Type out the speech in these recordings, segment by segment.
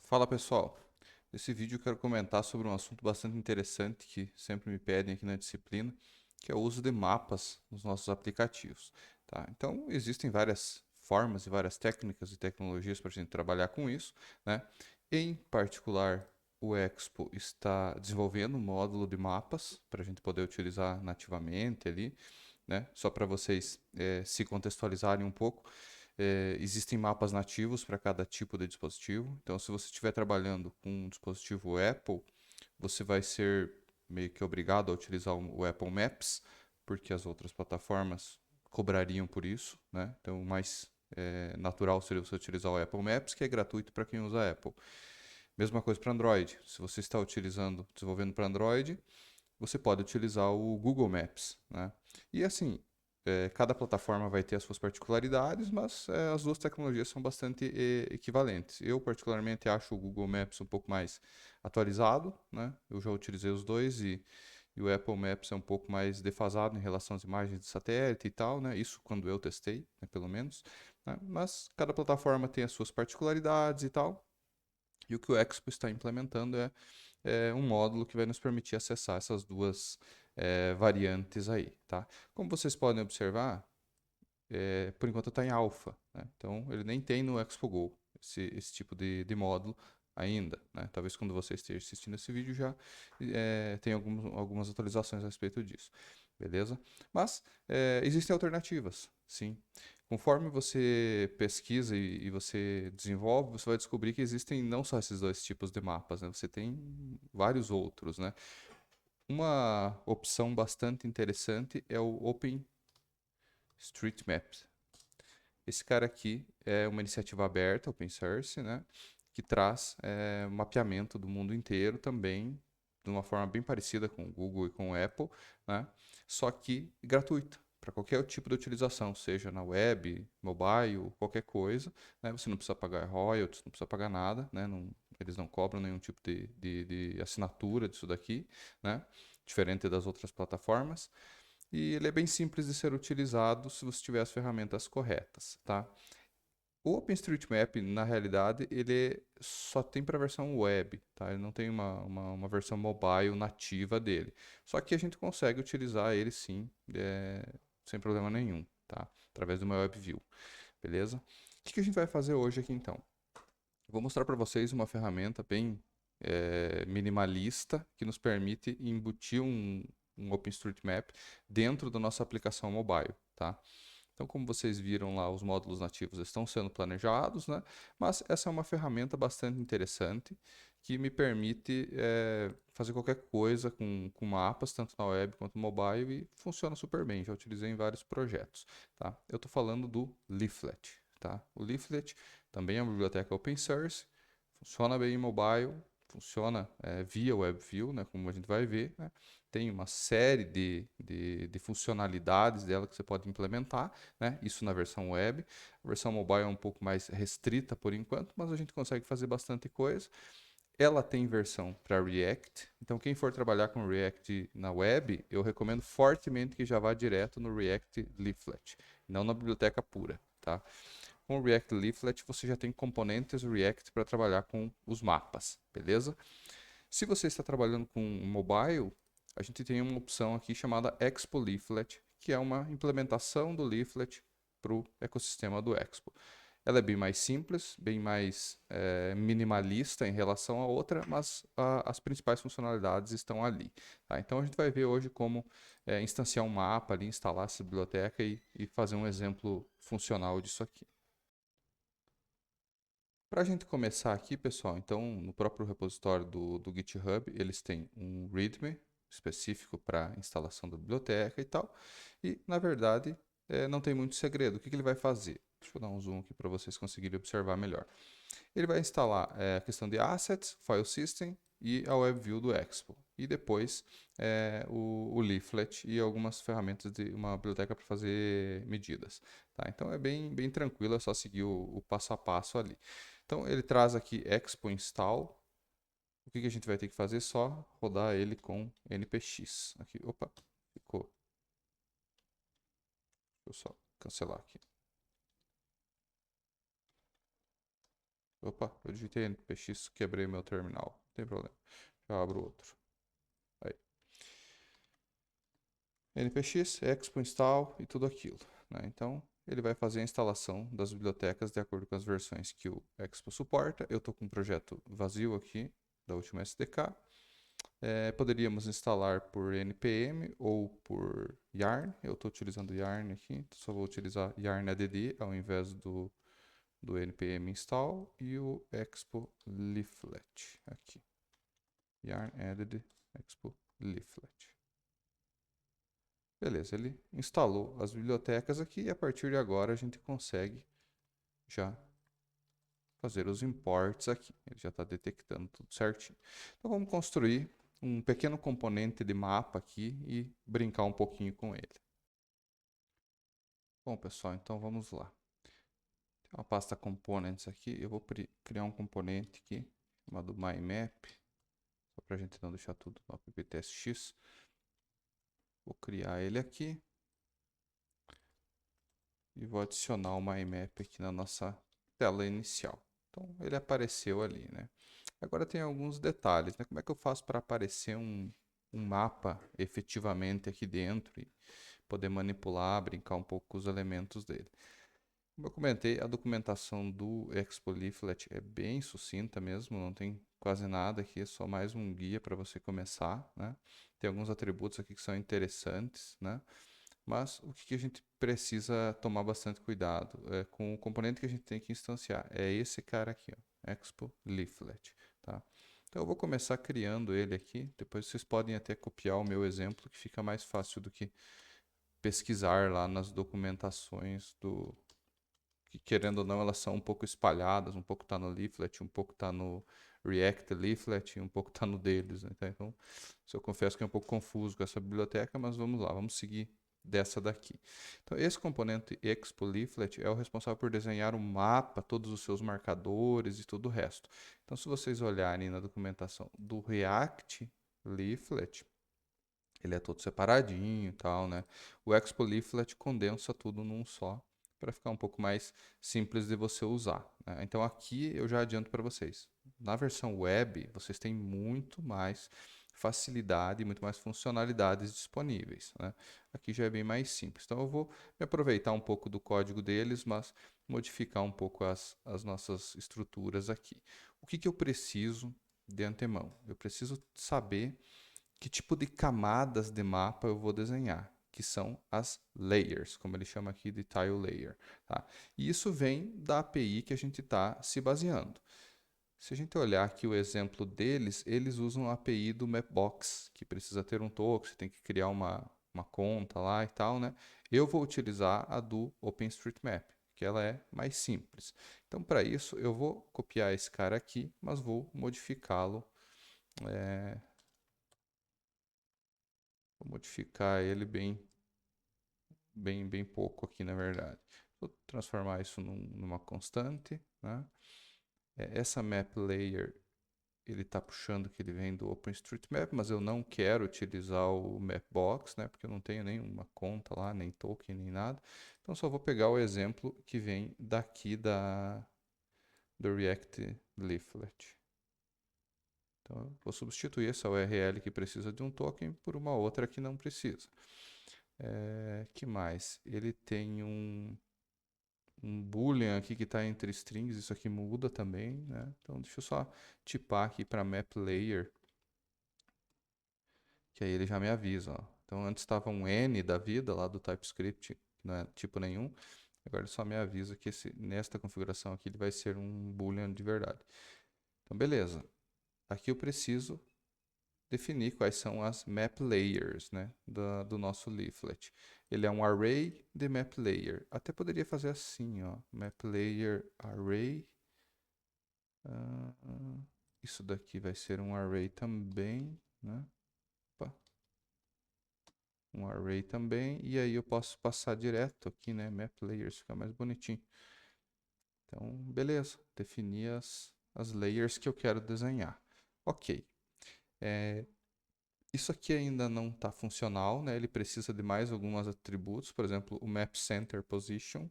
Fala pessoal, nesse vídeo eu quero comentar sobre um assunto bastante interessante que sempre me pedem aqui na disciplina, que é o uso de mapas nos nossos aplicativos, tá? Então existem várias formas e várias técnicas e tecnologias para a gente trabalhar com isso, né? Em particular, o Expo está desenvolvendo um módulo de mapas para a gente poder utilizar nativamente ali, né? Só para vocês se contextualizarem um pouco. Existem mapas nativos para cada tipo de dispositivo. Então, se você estiver trabalhando com um dispositivo Apple, você vai ser meio que obrigado a utilizar o Apple Maps, porque as outras plataformas cobrariam por isso, né? Então, o mais natural seria você utilizar o Apple Maps, que é gratuito para quem usa Apple. Mesma coisa para Android. Se você está desenvolvendo para Android, você pode utilizar o Google Maps, né? E assim, cada plataforma vai ter as suas particularidades, mas as duas tecnologias são bastante equivalentes. Eu particularmente acho o Google Maps um pouco mais atualizado, né? Eu já utilizei os dois e o Apple Maps é um pouco mais defasado em relação às imagens de satélite e tal, né? Isso quando eu testei, né, pelo menos, né? Mas cada plataforma tem as suas particularidades e tal. E o que o Expo está implementando é um módulo que vai nos permitir acessar essas duas variantes aí, tá? Como vocês podem observar, por enquanto está em alfa, né? Então ele nem tem no Expo Go esse tipo de módulo ainda, né? Talvez quando você esteja assistindo esse vídeo já tenha algumas atualizações a respeito disso, beleza? Mas existem alternativas, sim. Conforme você pesquisa e você desenvolve, você vai descobrir que existem não só esses dois tipos de mapas, né? Você tem vários outros, né? Uma opção bastante interessante é o OpenStreetMap. Esse cara aqui é uma iniciativa aberta, open source, né? Que traz mapeamento do mundo inteiro também, de uma forma bem parecida com o Google e com o Apple, né? Só que gratuito, para qualquer tipo de utilização, seja na web, mobile, qualquer coisa, né? Você não precisa pagar royalties, não precisa pagar nada, né? Não, eles não cobram nenhum tipo de assinatura disso daqui, né? Diferente das outras plataformas. E ele é bem simples de ser utilizado se você tiver as ferramentas corretas, tá? O OpenStreetMap, na realidade, ele só tem para a versão web, tá? Ele não tem uma versão mobile nativa dele. Só que a gente consegue utilizar ele sim, sem problema nenhum, tá? Através de uma WebView, beleza? O que a gente vai fazer hoje aqui então? Eu vou mostrar para vocês uma ferramenta bem minimalista que nos permite embutir um OpenStreetMap dentro da nossa aplicação mobile, tá? Então, como vocês viram lá, os módulos nativos estão sendo planejados, né? Mas essa é uma ferramenta bastante interessante que me permite fazer qualquer coisa com mapas, tanto na web quanto no mobile, e funciona super bem. Já utilizei em vários projetos, tá? Eu estou falando do Leaflet, tá? O Leaflet também é uma biblioteca open source, funciona bem em mobile, funciona via WebView, né? Como a gente vai ver, né? Tem uma série de funcionalidades dela que você pode implementar, né? Isso na versão web. A versão mobile é um pouco mais restrita por enquanto, mas a gente consegue fazer bastante coisa. Ela tem versão para React, então quem for trabalhar com React na web, eu recomendo fortemente que já vá direto no React Leaflet, não na biblioteca pura, tá? Com o React Leaflet você já tem componentes React para trabalhar com os mapas, beleza? Se você está trabalhando com mobile, a gente tem uma opção aqui chamada Expo Leaflet, que é uma implementação do Leaflet para o ecossistema do Expo. Ela é bem mais simples, bem mais minimalista em relação à outra, mas as principais funcionalidades estão ali, tá? Então a gente vai ver hoje como instanciar um mapa ali, instalar essa biblioteca e fazer um exemplo funcional disso aqui. Para a gente começar aqui, pessoal, então no próprio repositório do GitHub, eles têm um README específico para instalação da biblioteca e tal. E, na verdade, não tem muito segredo. O que ele vai fazer? Deixa eu dar um zoom aqui para vocês conseguirem observar melhor. Ele vai instalar a questão de Assets, File System e a WebView do Expo. E depois o Leaflet e algumas ferramentas de uma biblioteca para fazer medidas. Tá? Então é bem tranquilo, é só seguir o passo a passo ali. Então ele traz aqui Expo Install. O que a gente vai ter que fazer? Só rodar ele com npx. Aqui, opa, ficou. Deixa eu só cancelar aqui. Opa, eu digitei npx, quebrei meu terminal. Não tem problema. Já abro outro. Aí. npx, expo, install e tudo aquilo, né? Então, ele vai fazer a instalação das bibliotecas de acordo com as versões que o Expo suporta. Eu estou com um projeto vazio aqui, da última SDK. Poderíamos instalar por npm ou por yarn. Eu estou utilizando yarn aqui, então só vou utilizar yarn add ao invés do npm install e o expo leaflet aqui. Yarn added expo leaflet. Beleza, ele instalou as bibliotecas aqui e a partir de agora a gente consegue já fazer os imports aqui. Ele já está detectando tudo certinho. Então vamos construir um pequeno componente de mapa aqui e brincar um pouquinho com ele. Bom, pessoal, então vamos lá. Tem uma pasta components aqui. Eu vou criar um componente aqui chamado mymap, só para a gente não deixar tudo no apptestx. Vou criar ele aqui e vou adicionar o mymap aqui na nossa tela inicial. Então ele apareceu ali, né? Agora tem alguns detalhes, né? Como é que eu faço para aparecer um mapa efetivamente aqui dentro e poder manipular, brincar um pouco com os elementos dele? Como eu comentei, a documentação do Expo Leaflet é bem sucinta mesmo, não tem quase nada aqui, é só mais um guia para você começar, né? Tem alguns atributos aqui que são interessantes, né? Mas o que a gente precisa tomar bastante cuidado é com o componente que a gente tem que instanciar. É esse cara aqui, ó, Expo Leaflet. Tá? Então eu vou começar criando ele aqui. Depois vocês podem até copiar o meu exemplo, que fica mais fácil do que pesquisar lá nas documentações do. Que querendo ou não, elas são um pouco espalhadas. Um pouco está no Leaflet, um pouco está no React Leaflet e um pouco está no deles. Né? Então, eu confesso que é um pouco confuso com essa biblioteca, mas vamos lá, vamos seguir dessa daqui. Então, esse componente Expo Leaflet é o responsável por desenhar o mapa, todos os seus marcadores e todo o resto. Então, se vocês olharem na documentação do React Leaflet, ele é todo separadinho e tal, né? O Expo Leaflet condensa tudo num só, para ficar um pouco mais simples de você usar, né? Então aqui eu já adianto para vocês. Na versão web, vocês têm muito mais facilidade e muito mais funcionalidades disponíveis, né? Aqui já é bem mais simples. Então eu vou me aproveitar um pouco do código deles, mas modificar um pouco as nossas estruturas aqui. O que eu preciso de antemão? Eu preciso saber que tipo de camadas de mapa eu vou desenhar, que são as layers, como ele chama aqui de tile layer. Tá? E isso vem da API que a gente está se baseando. Se a gente olhar aqui o exemplo deles, eles usam a API do Mapbox, que precisa ter um token, você tem que criar uma conta lá e tal, né? Eu vou utilizar a do OpenStreetMap, que ela é mais simples. Então, para isso, eu vou copiar esse cara aqui, mas vou modificá-lo. Vou modificar ele bem pouco aqui, na verdade. Vou transformar isso numa constante, né? Essa map layer, ele está puxando que ele vem do OpenStreetMap, mas eu não quero utilizar o Mapbox, né? Porque eu não tenho nenhuma conta lá, nem token, nem nada. Então, só vou pegar o exemplo que vem daqui do React Leaflet. Então, eu vou substituir essa URL que precisa de um token por uma outra que não precisa. Que mais? Ele tem um boolean aqui que está entre strings, isso aqui muda também, né? Então deixa eu só tipar aqui para map layer, que aí ele já me avisa, ó. Então antes estava um n da vida lá do TypeScript, que não é tipo nenhum, agora ele só me avisa que nesta configuração aqui ele vai ser um boolean de verdade. Então beleza, aqui eu preciso definir quais são as map layers, né, do nosso leaflet. Ele é um array de map layer. Até poderia fazer assim, ó, map layer array. Isso daqui vai ser um array também, né? Opa. Um array também. E aí eu posso passar direto aqui, né, map layers, fica mais bonitinho. Então, beleza. Defini as layers que eu quero desenhar. Ok. Isso aqui ainda não está funcional, né? Ele precisa de mais alguns atributos, por exemplo, o Map Center Position.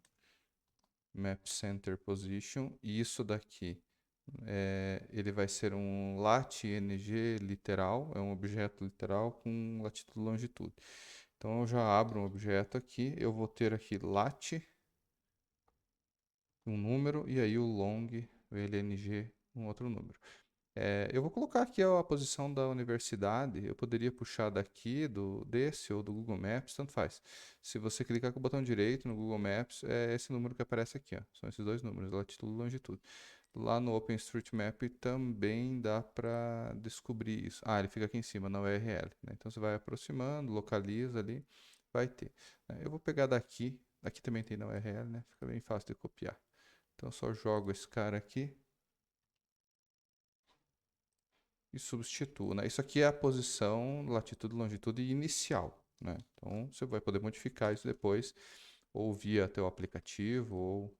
Map Center Position. E isso daqui Ele vai ser um lat.ng literal, é um objeto literal com latitude e longitude. Então eu já abro um objeto aqui, eu vou ter aqui lat, um número, e aí o long, o lng, um outro número. Eu vou colocar aqui a posição da universidade, eu poderia puxar daqui, desse ou do Google Maps, tanto faz. Se você clicar com o botão direito no Google Maps, é esse número que aparece aqui, ó. São esses dois números, latitude e longitude. Lá no OpenStreetMap também dá para descobrir isso. Ah, ele fica aqui em cima na URL, né? Então você vai aproximando, localiza ali, vai ter, né? Eu vou pegar daqui também tem na URL, né? Fica bem fácil de copiar. Então eu só jogo esse cara aqui e substituo, né? Isso aqui é a posição, latitude e longitude inicial, né? Então você vai poder modificar isso depois, ou via teu aplicativo, ou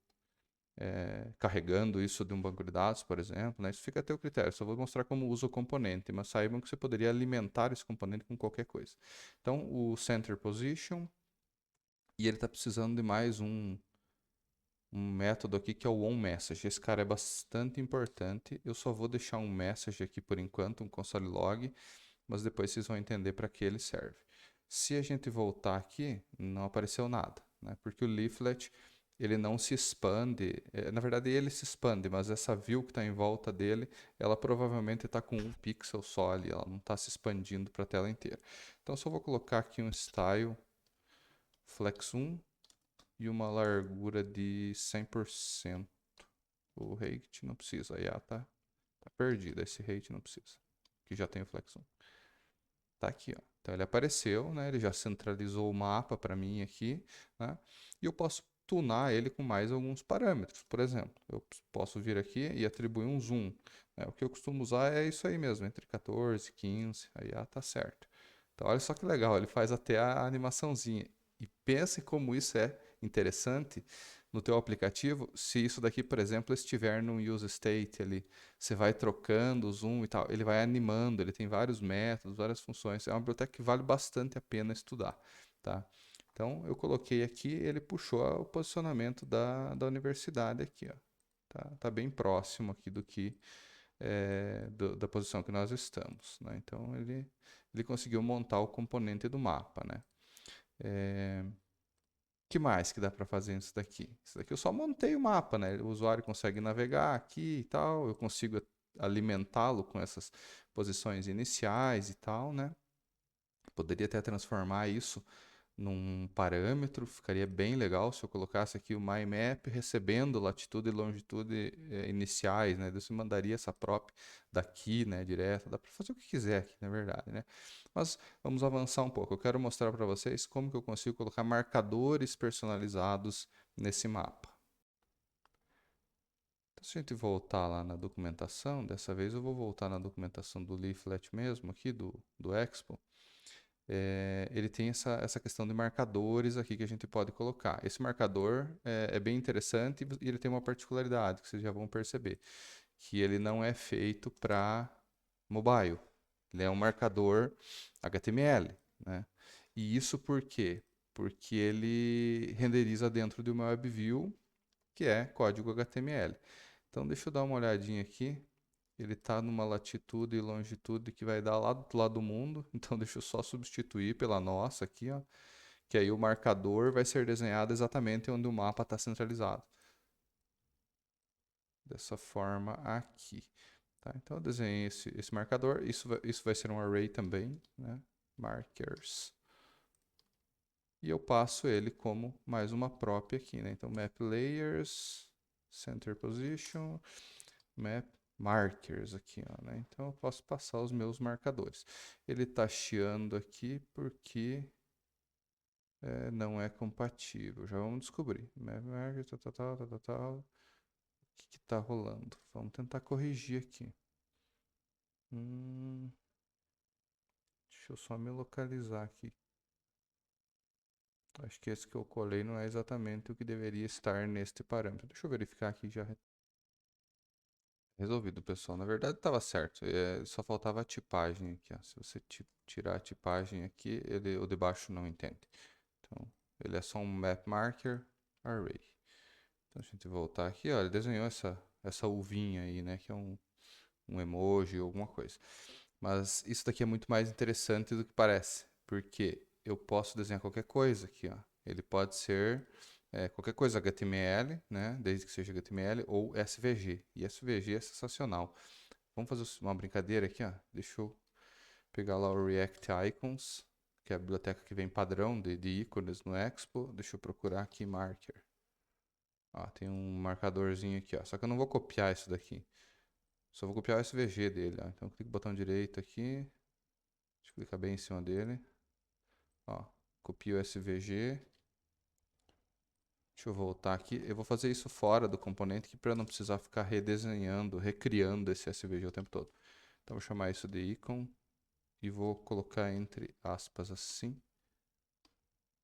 carregando isso de um banco de dados, por exemplo, né? Isso fica a teu critério. Só vou mostrar como usa o componente, mas saibam que você poderia alimentar esse componente com qualquer coisa. Então, o center position, e ele está precisando de mais um método aqui que é o onMessage. Esse cara é bastante importante. Eu só vou deixar um message aqui por enquanto, um console log, mas depois vocês vão entender para que ele serve. Se a gente voltar aqui, não apareceu nada, né? Porque o leaflet ele não se expande. Na verdade, ele se expande, mas essa view que está em volta dele, ela provavelmente está com um pixel só ali, ela não está se expandindo para a tela inteira. Então, só vou colocar aqui um style flex 1 e uma largura de 100%. O rate não precisa, aí tá perdido, esse rate não precisa, que já tem o flex 1. Tá aqui, ó. Então ele apareceu, né? Ele já centralizou o mapa para mim aqui, né? E eu posso tunar ele com mais alguns parâmetros. Por exemplo, eu posso vir aqui e atribuir um zoom, né? O que eu costumo usar é isso aí mesmo, entre 14 e 15, aí tá certo. Então olha só que legal, ele faz até a animaçãozinha. E pense como isso é interessante no teu aplicativo, se isso daqui, por exemplo, estiver num use state ali, você vai trocando o zoom e tal, ele vai animando, ele tem vários métodos, várias funções, é uma biblioteca que vale bastante a pena estudar, tá? Então, eu coloquei aqui, ele puxou o posicionamento da universidade aqui, ó. Tá bem próximo aqui do que da posição que nós estamos, né? Então, ele conseguiu montar o componente do mapa, né? Que mais que dá para fazer nisso daqui? Isso daqui eu só montei o mapa, né? O usuário consegue navegar aqui e tal, eu consigo alimentá-lo com essas posições iniciais e tal, né? Poderia até transformar isso num parâmetro, ficaria bem legal se eu colocasse aqui o MyMap recebendo latitude e longitude iniciais, né? Você mandaria essa prop daqui, né, direto, dá para fazer o que quiser aqui, na verdade, né? Mas vamos avançar um pouco. Eu quero mostrar para vocês como que eu consigo colocar marcadores personalizados nesse mapa. Então, se a gente voltar lá na documentação, dessa vez eu vou voltar na documentação do Leaflet mesmo, aqui do Expo. Ele tem essa questão de marcadores aqui que a gente pode colocar. Esse marcador é bem interessante e ele tem uma particularidade que vocês já vão perceber, que ele não é feito para mobile. Ele é um marcador HTML, né? E isso por quê? Porque ele renderiza dentro de uma WebView, que é código HTML. Então, deixa eu dar uma olhadinha aqui. Ele está numa latitude e longitude que vai dar lá do outro lado do mundo. Então, deixa eu só substituir pela nossa aqui, ó. Que aí o marcador vai ser desenhado exatamente onde o mapa está centralizado. Dessa forma aqui. Tá? Então, eu desenhei esse marcador. Isso vai ser um array também, né? Markers. E eu passo ele como mais uma própria aqui, né? Então, map layers, center position, map markers aqui, ó, né? Então eu posso passar os meus marcadores. Ele está chiando aqui porque não é compatível. Já vamos descobrir. Map markers, tal. O que está rolando? Vamos tentar corrigir aqui. Deixa eu só me localizar aqui. Acho que esse que eu colei não é exatamente o que deveria estar neste parâmetro. Deixa eu verificar aqui já. Resolvido, pessoal. Na verdade, estava certo. Só faltava a tipagem aqui. Ó. Se você tirar a tipagem aqui, o de baixo não entende. Então, ele é só um map marker array. Então, a gente voltar aqui, ó, ele desenhou essa essa uvinha aí, né? Que é um emoji ou alguma coisa. Mas isso daqui é muito mais interessante do que parece, porque eu posso desenhar qualquer coisa aqui, ó. Ele pode ser qualquer coisa HTML, né? Desde que seja HTML ou SVG. E SVG é sensacional. Vamos fazer uma brincadeira aqui, ó. Deixa eu pegar lá o React Icons, que é a biblioteca que vem padrão de ícones no Expo. Deixa eu procurar aqui marker. Ó, tem um marcadorzinho aqui, ó. Só que eu não vou copiar isso daqui. Só vou copiar o SVG dele, ó. Então, clico no botão direito aqui. Deixa eu clicar bem em cima dele. Ó, copio o SVG. Deixa eu voltar aqui. Eu vou fazer isso fora do componente para não precisar ficar redesenhando, recriando esse SVG o tempo todo. Então, vou chamar isso de icon e vou colocar entre aspas assim.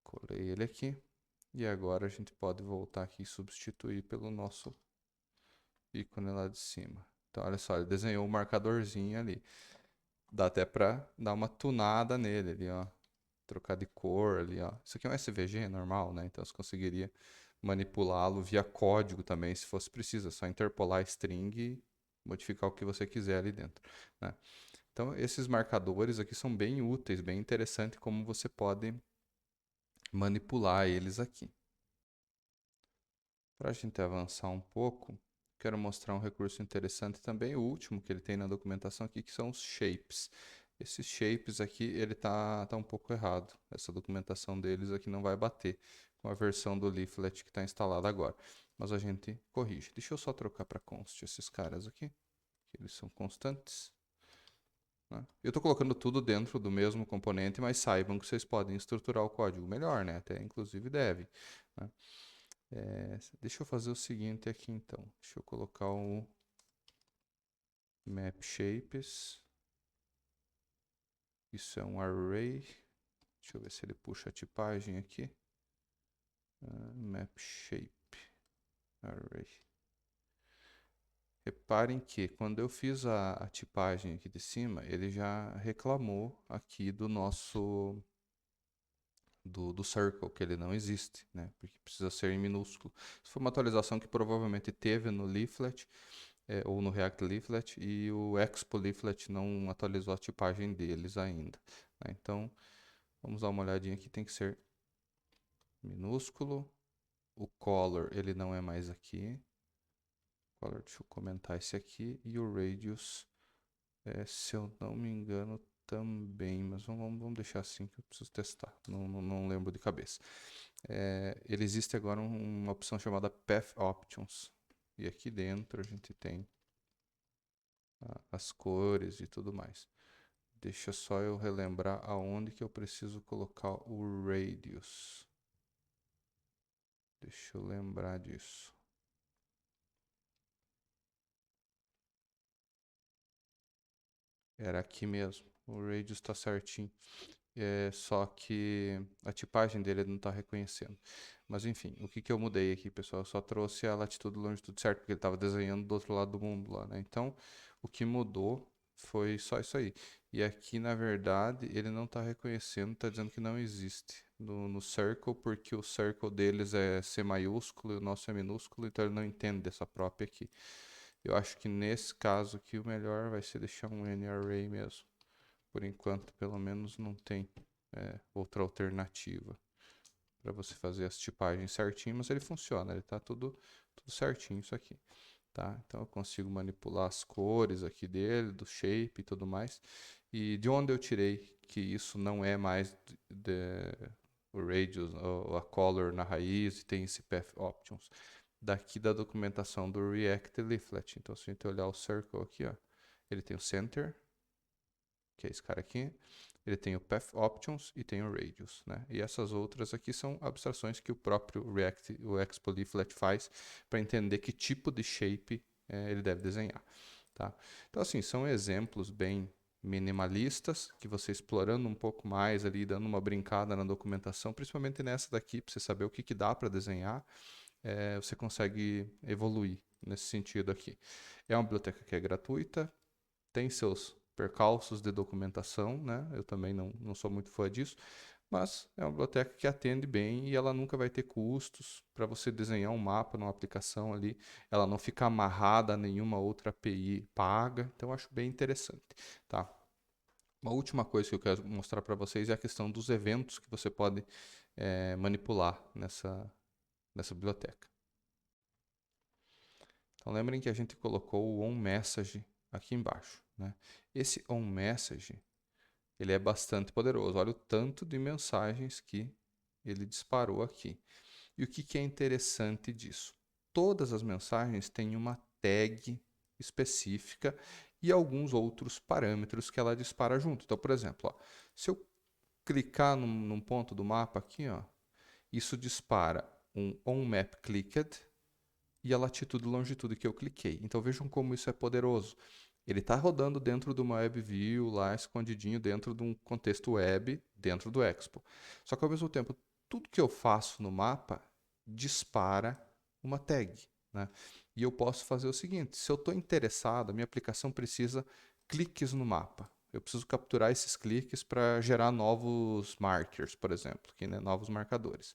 Colei ele aqui. E agora a gente pode voltar aqui e substituir pelo nosso ícone lá de cima. Então, olha só, ele desenhou um marcadorzinho ali. Dá até para dar uma tunada nele ali, ó. Trocar de cor ali, ó. Isso aqui é um SVG normal, né? Então você conseguiria manipulá-lo via código também, se fosse preciso. É só interpolar a string e modificar o que você quiser ali dentro, né? Então esses marcadores aqui são bem úteis, bem interessante como você pode manipular eles aqui. Para a gente avançar um pouco, quero mostrar um recurso interessante também, o último que ele tem na documentação aqui, que são os shapes. Esses shapes aqui, ele tá um pouco errado. Essa documentação deles aqui não vai bater com a versão do leaflet que está instalada agora. Mas a gente corrige. Deixa eu só trocar para const esses caras aqui, que eles são constantes, né? Eu estou colocando tudo dentro do mesmo componente, mas saibam que vocês podem estruturar o código melhor, né? Até inclusive deve, né? Deixa eu fazer o seguinte aqui então. Deixa eu colocar o map shapes. Isso é um array. Deixa eu ver se ele puxa a tipagem aqui. Map shape array. Reparem que quando eu fiz a tipagem aqui de cima, ele já reclamou aqui do nosso do circle, que ele não existe, né? Porque precisa ser em minúsculo. Isso foi uma atualização que provavelmente teve no leaflet, ou no React Leaflet, e o Expo Leaflet não atualizou a tipagem deles ainda, né? Então, vamos dar uma olhadinha aqui, tem que ser minúsculo. O color, ele não é mais aqui. Color, deixa eu comentar esse aqui. E o radius, se eu não me engano, também. Mas vamos deixar assim que eu preciso testar. Não lembro de cabeça. Ele existe agora uma opção chamada Path Options. E aqui dentro a gente tem as cores e tudo mais. Deixa só eu relembrar aonde que eu preciso colocar o radius. Deixa eu lembrar disso. Era aqui mesmo. O radius está certinho. Só que a tipagem dele não está reconhecendo. Mas enfim, o que que eu mudei aqui, pessoal? Eu só trouxe a latitude e longitude certo, porque ele estava desenhando do outro lado do mundo lá, né? Então, o que mudou foi só isso aí. E aqui, na verdade, ele não está reconhecendo, está dizendo que não existe no circle, porque o circle deles é C maiúsculo e o nosso é minúsculo, então ele não entende dessa própria aqui. Eu acho que nesse caso aqui o melhor vai ser deixar um NArray mesmo. Por enquanto, pelo menos, não tem outra alternativa para você fazer as tipagens certinho, mas ele funciona, ele está tudo certinho isso aqui, tá? Então eu consigo manipular as cores aqui dele, do shape e tudo mais. E de onde eu tirei que isso não é mais o radius ou a color na raiz e tem esse path options? Daqui da documentação do React Leaflet. Então se a gente olhar o circle aqui, ó, ele tem o center, que é esse cara aqui. Ele tem o Path Options e tem o Radius, né? E essas outras aqui são abstrações que o próprio React, o Expo Leaflet faz para entender que tipo de shape ele deve desenhar, tá? Então, assim, são exemplos bem minimalistas, que você explorando um pouco mais ali, dando uma brincada na documentação, principalmente nessa daqui, para você saber o que dá para desenhar, você consegue evoluir nesse sentido aqui. É uma biblioteca que é gratuita, tem seus percalços de documentação, né? Eu também não sou muito fã disso, mas é uma biblioteca que atende bem e ela nunca vai ter custos para você desenhar um mapa numa aplicação ali, ela não fica amarrada a nenhuma outra API paga, então eu acho bem interessante, tá? Uma última coisa que eu quero mostrar para vocês é a questão dos eventos que você pode manipular nessa biblioteca. Então lembrem que a gente colocou o onMessage aqui embaixo, né? Esse onMessage, ele é bastante poderoso. Olha o tanto de mensagens que ele disparou aqui. E o que é interessante disso? Todas as mensagens têm uma tag específica e alguns outros parâmetros que ela dispara junto. Então, por exemplo, ó, se eu clicar num ponto do mapa aqui, ó, isso dispara um onMapClicked e a latitude e longitude que eu cliquei. Então vejam como isso é poderoso. Ele está rodando dentro de uma WebView lá, escondidinho dentro de um contexto web, dentro do Expo. Só que ao mesmo tempo, tudo que eu faço no mapa dispara uma tag, né? E eu posso fazer o seguinte, se eu estou interessado, a minha aplicação precisa cliques no mapa. Eu preciso capturar esses cliques para gerar novos markers, por exemplo, aqui, né? Novos marcadores.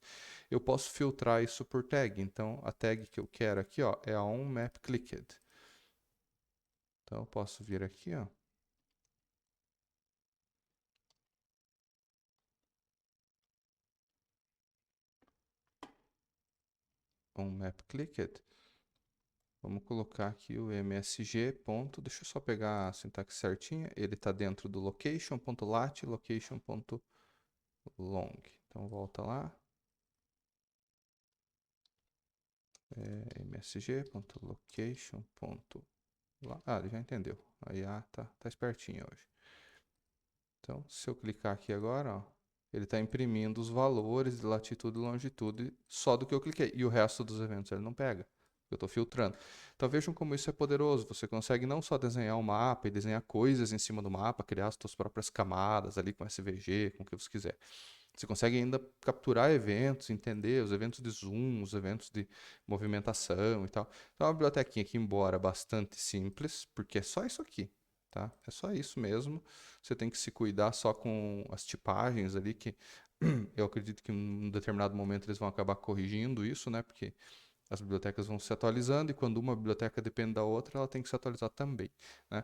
Eu posso filtrar isso por tag. Então, a tag que eu quero aqui, ó, é a onMapClicked. Então, eu posso vir aqui, ó. onMapClicked. Vamos colocar aqui o MSG. Ponto. Deixa eu só pegar a sintaxe certinha. Ele está dentro do location.lat, location.long. Então, volta lá. msg.location. Ah, ele já entendeu. A IA tá espertinha hoje. Então, se eu clicar aqui agora, ó, ele está imprimindo os valores de latitude e longitude só do que eu cliquei. E o resto dos eventos ele não pega. Eu estou filtrando. Então vejam como isso é poderoso. Você consegue não só desenhar um mapa e desenhar coisas em cima do mapa, criar as suas próprias camadas ali com SVG, com o que você quiser. Você consegue ainda capturar eventos, entender os eventos de zoom, os eventos de movimentação e tal. Então é uma bibliotequinha que, embora bastante simples, porque é só isso aqui, tá? É só isso mesmo. Você tem que se cuidar só com as tipagens ali, que eu acredito que em um determinado momento eles vão acabar corrigindo isso, né? Porque as bibliotecas vão se atualizando e quando uma biblioteca depende da outra, ela tem que se atualizar também, né?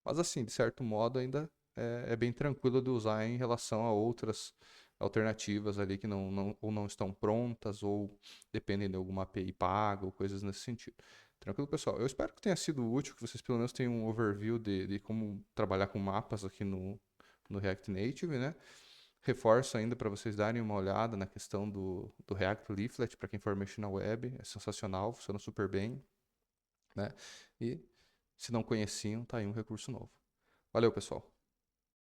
Mas assim, de certo modo, ainda é bem tranquilo de usar em relação a outras alternativas ali que ou não estão prontas ou dependem de alguma API paga ou coisas nesse sentido. Tranquilo, pessoal? Eu espero que tenha sido útil, que vocês pelo menos tenham um overview de como trabalhar com mapas aqui no React Native, né? Reforço ainda para vocês darem uma olhada na questão do React Leaflet, para quem for mexer na web, é sensacional, funciona super bem, né? E se não conheciam, tá aí um recurso novo. Valeu, pessoal.